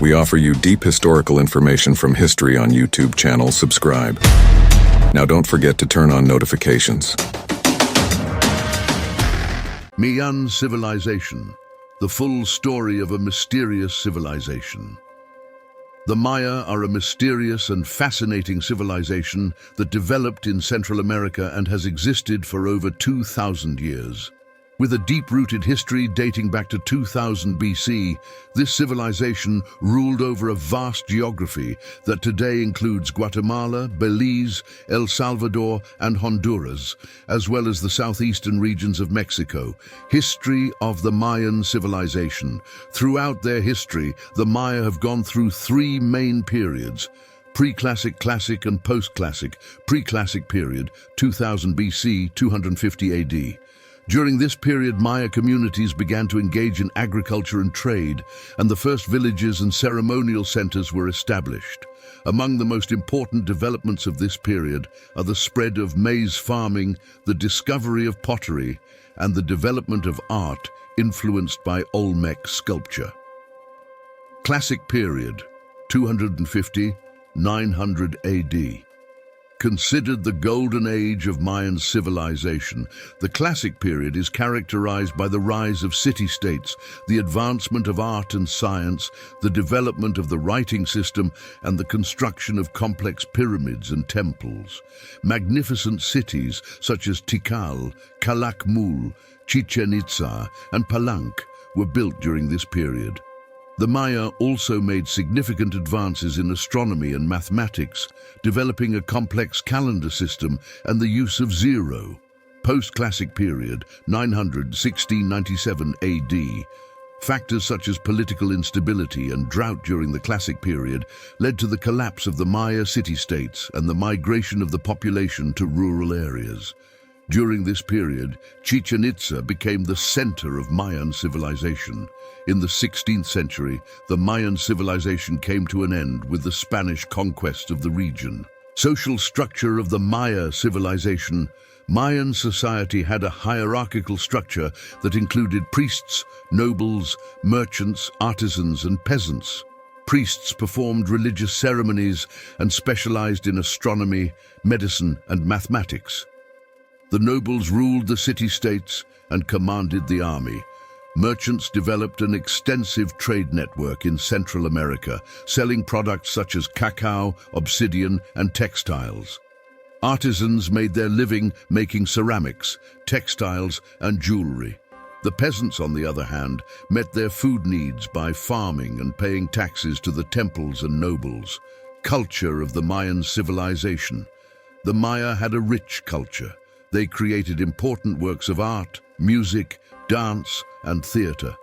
We offer you deep historical information from history on YouTube channel. Subscribe. Now don't forget to turn on notifications. Mayan civilization, the full story of a mysterious civilization. The Maya are a mysterious and fascinating civilization that developed in Central America and has existed for over 2,000 years. With a deep-rooted history dating back to 2000 BC, this civilization ruled over a vast geography that today includes Guatemala, Belize, El Salvador, and Honduras, as well as the southeastern regions of Mexico. History of the Mayan civilization. Throughout their history, the Maya have gone through three main periods: pre-classic, classic, and post-classic. Pre-classic period, 2000 BC, 250 AD. During this period, Maya communities began to engage in agriculture and trade, and the first villages and ceremonial centers were established. Among the most important developments of this period are the spread of maize farming, the discovery of pottery, and the development of art influenced by Olmec sculpture. Classic period, 250–900 AD. Considered the golden age of Mayan civilization, the classic period is characterized by the rise of city-states, the advancement of art and science, the development of the writing system, and the construction of complex pyramids and temples. Magnificent cities such as Tikal, Calakmul, Chichen Itza, and Palenque were built during this period. The Maya also made significant advances in astronomy and mathematics, developing a complex calendar system and the use of zero. Post-classic period, 900–1697 AD. Factors such as political instability and drought during the classic period led to the collapse of the Maya city-states and the migration of the population to rural areas. During this period, Chichen Itza became the center of Mayan civilization. In the 16th century, the Mayan civilization came to an end with the Spanish conquest of the region. Social structure of the Maya civilization. Mayan society had a hierarchical structure that included priests, nobles, merchants, artisans, and peasants. Priests performed religious ceremonies and specialized in astronomy, medicine, and mathematics. The nobles ruled the city-states and commanded the army. Merchants developed an extensive trade network in Central America, selling products such as cacao, obsidian, and textiles. Artisans made their living making ceramics, textiles, and jewelry. The peasants, on the other hand, met their food needs by farming and paying taxes to the temples and nobles. Culture of the Mayan civilization. The Maya had a rich culture. They created important works of art, music, dance, and theater.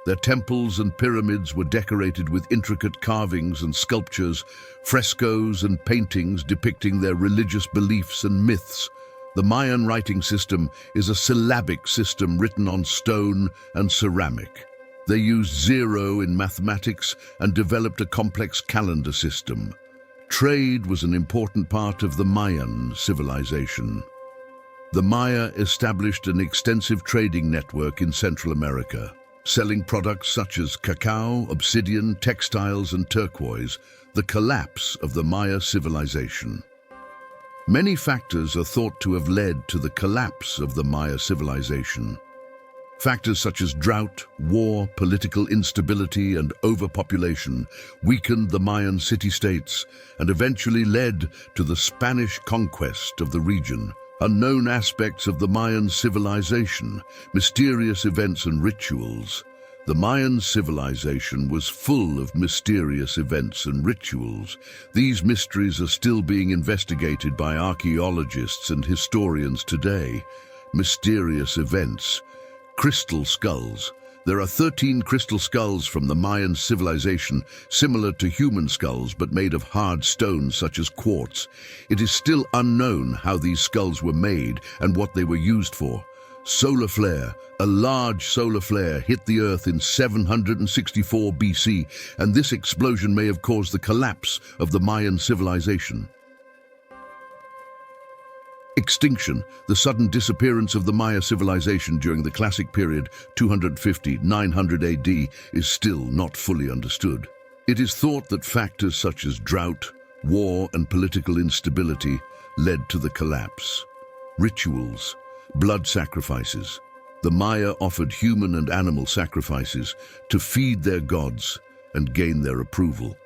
Their temples and pyramids were decorated with intricate carvings and sculptures, frescoes and paintings depicting their religious beliefs and myths. The Mayan writing system is a syllabic system written on stone and ceramic. They used zero in mathematics and developed a complex calendar system. Trade was an important part of the Mayan civilization. The Maya established an extensive trading network in Central America, selling products such as cacao, obsidian, textiles, and turquoise. The collapse of the Maya civilization. Many factors are thought to have led to the collapse of the Maya civilization. Factors such as drought, war, political instability, and overpopulation weakened the Mayan city-states and eventually led to the Spanish conquest of the region. Unknown aspects of the Mayan civilization, mysterious events and rituals. The Mayan civilization was full of mysterious events and rituals. These mysteries are still being investigated by archaeologists and historians today. Mysterious events. Crystal skulls. There are 13 crystal skulls from the Mayan civilization, similar to human skulls but made of hard stones such as quartz. It is still unknown how these skulls were made and what they were used for. Solar flare. A large solar flare hit the Earth in 764 BC, and this explosion may have caused the collapse of the Mayan civilization. Extinction, the sudden disappearance of the Maya civilization during the Classic period, 250–900 AD, is still not fully understood. It is thought that factors such as drought, war, and political instability led to the collapse. Rituals, blood sacrifices. The Maya offered human and animal sacrifices to feed their gods and gain their approval.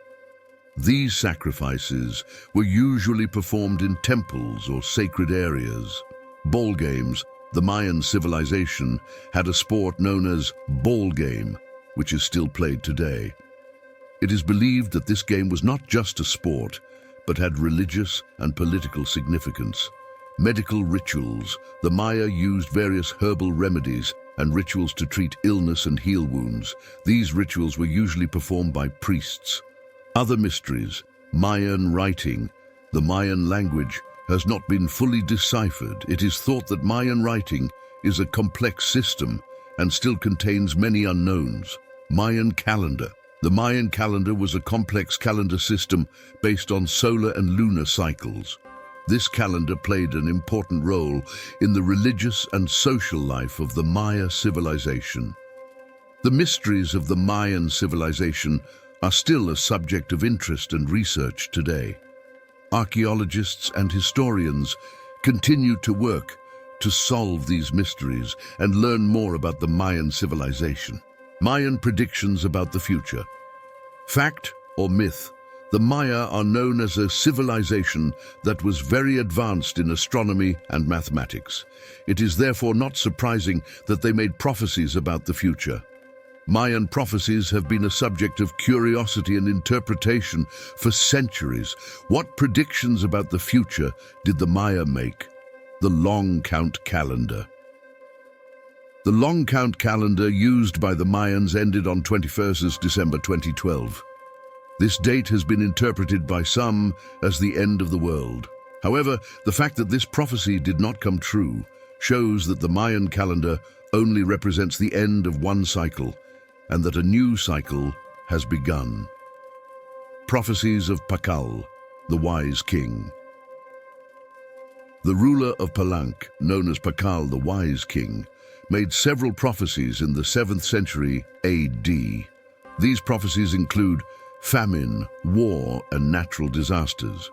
These sacrifices were usually performed in temples or sacred areas. Ball games. The Mayan civilization had a sport known as ball game, which is still played today. It is believed that this game was not just a sport, but had religious and political significance. Medical rituals. The Maya used various herbal remedies and rituals to treat illness and heal wounds. These rituals were usually performed by priests. Other mysteries. Mayan writing. The Mayan language has not been fully deciphered. It is thought that Mayan writing is a complex system and still contains many unknowns. Mayan calendar. The Mayan calendar was a complex calendar system based on solar and lunar cycles. This calendar played an important role in the religious and social life of the Maya civilization. The mysteries of the Mayan civilization are still a subject of interest and research today. Archaeologists and historians continue to work to solve these mysteries and learn more about the Mayan civilization. Mayan predictions about the future. Fact or myth? The Maya are known as a civilization that was very advanced in astronomy and mathematics. It is therefore not surprising that they made prophecies about the future. Mayan prophecies have been a subject of curiosity and interpretation for centuries. What predictions about the future did the Maya make? The long count calendar. The long count calendar used by the Mayans ended on 21st December 2012. This date has been interpreted by some as the end of the world. However, the fact that this prophecy did not come true shows that the Mayan calendar only represents the end of one cycle and that a new cycle has begun. Prophecies of Pakal, the wise king. The ruler of Palank, known as Pakal, the wise king, made several prophecies in the 7th century AD. These prophecies include famine, war, and natural disasters.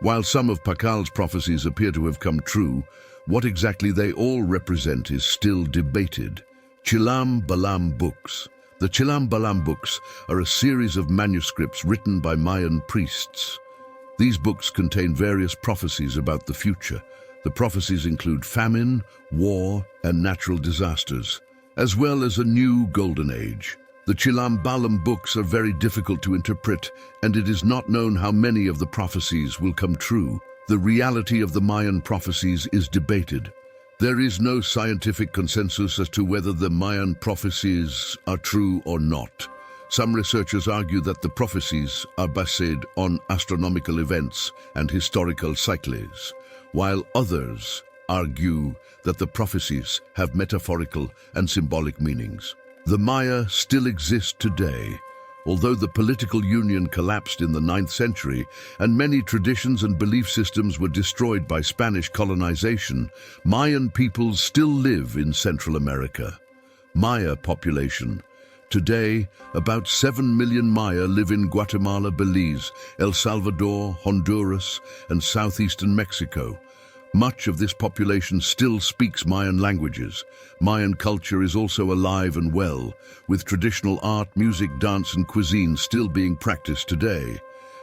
While some of Pakal's prophecies appear to have come true, what exactly they all represent is still debated. Chilam Balam books. The Chilam Balam books are a series of manuscripts written by Mayan priests. These books contain various prophecies about the future. The prophecies include famine, war, and natural disasters, as well as a new golden age. The Chilam Balam books are very difficult to interpret, and it is not known how many of the prophecies will come true. The reality of the Mayan prophecies is debated. There is no scientific consensus as to whether the Mayan prophecies are true or not. Some researchers argue that the prophecies are based on astronomical events and historical cycles, while others argue that the prophecies have metaphorical and symbolic meanings. The Maya still exist today, although the political union collapsed in the 9th century and many traditions and belief systems were destroyed by Spanish colonization. Mayan peoples still live in Central America. Maya population. Today, about 7 million Maya live in Guatemala, Belize, El Salvador, Honduras, and southeastern Mexico. Much of this population still speaks Mayan languages. Mayan culture is also alive and well, with traditional art, music, dance, and cuisine still being practiced today.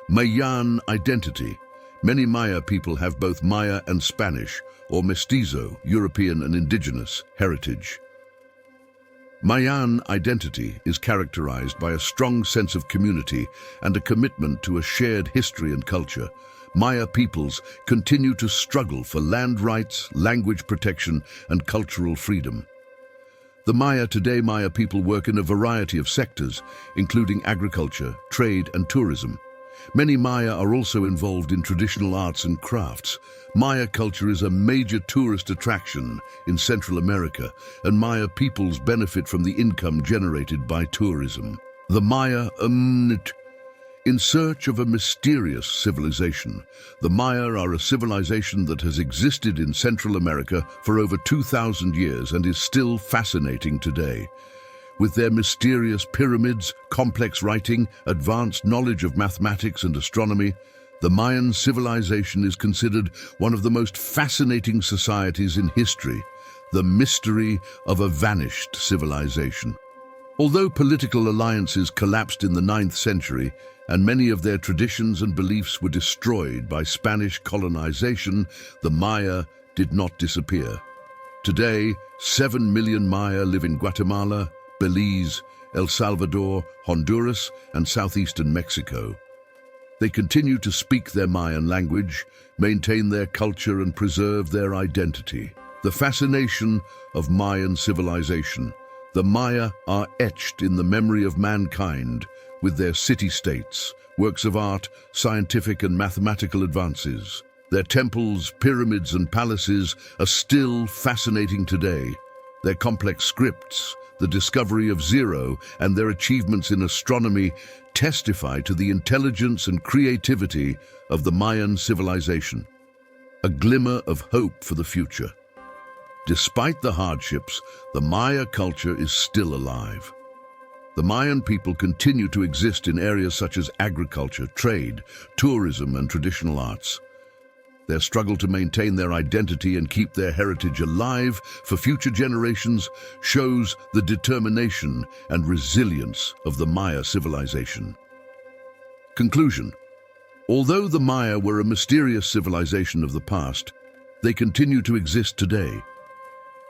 Mayan identity. Many Maya people have both Maya and Spanish, or mestizo, European and indigenous, heritage. Mayan identity is characterized by a strong sense of community and a commitment to a shared history and culture. Maya peoples continue to struggle for land rights, language protection, and cultural freedom. The Maya people work in a variety of sectors, including agriculture, trade, and tourism. Many Maya are also involved in traditional arts and crafts. Maya culture is a major tourist attraction in Central America, and Maya peoples benefit from the income generated by tourism. The Maya in search of a mysterious civilization. The Maya are a civilization that has existed in Central America for over 2,000 years and is still fascinating today. With their mysterious pyramids, complex writing, advanced knowledge of mathematics and astronomy, the Mayan civilization is considered one of the most fascinating societies in history, the mystery of a vanished civilization. Although political alliances collapsed in the 9th century and many of their traditions and beliefs were destroyed by Spanish colonization, the Maya did not disappear. Today, 7 million Maya live in Guatemala, Belize, El Salvador, Honduras, and southeastern Mexico. They continue to speak their Mayan language, maintain their culture, and preserve their identity. The fascination of Mayan civilization. The Maya are etched in the memory of mankind with their city-states, works of art, scientific and mathematical advances. Their temples, pyramids, and palaces are still fascinating today. Their complex scripts, the discovery of zero, and their achievements in astronomy testify to the intelligence and creativity of the Mayan civilization. A glimmer of hope for the future. Despite the hardships, the Maya culture is still alive. The Mayan people continue to exist in areas such as agriculture, trade, tourism, and traditional arts. Their struggle to maintain their identity and keep their heritage alive for future generations shows the determination and resilience of the Maya civilization. Conclusion. Although the Maya were a mysterious civilization of the past, they continue to exist today.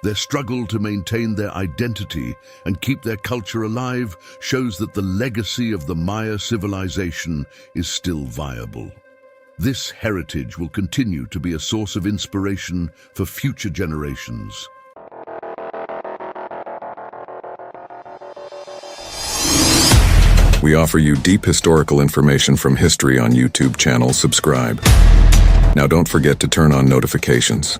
Their struggle to maintain their identity and keep their culture alive shows that the legacy of the Maya civilization is still viable. This heritage will continue to be a source of inspiration for future generations. We offer you deep historical information from history on YouTube channel. Subscribe. Now don't forget to turn on notifications.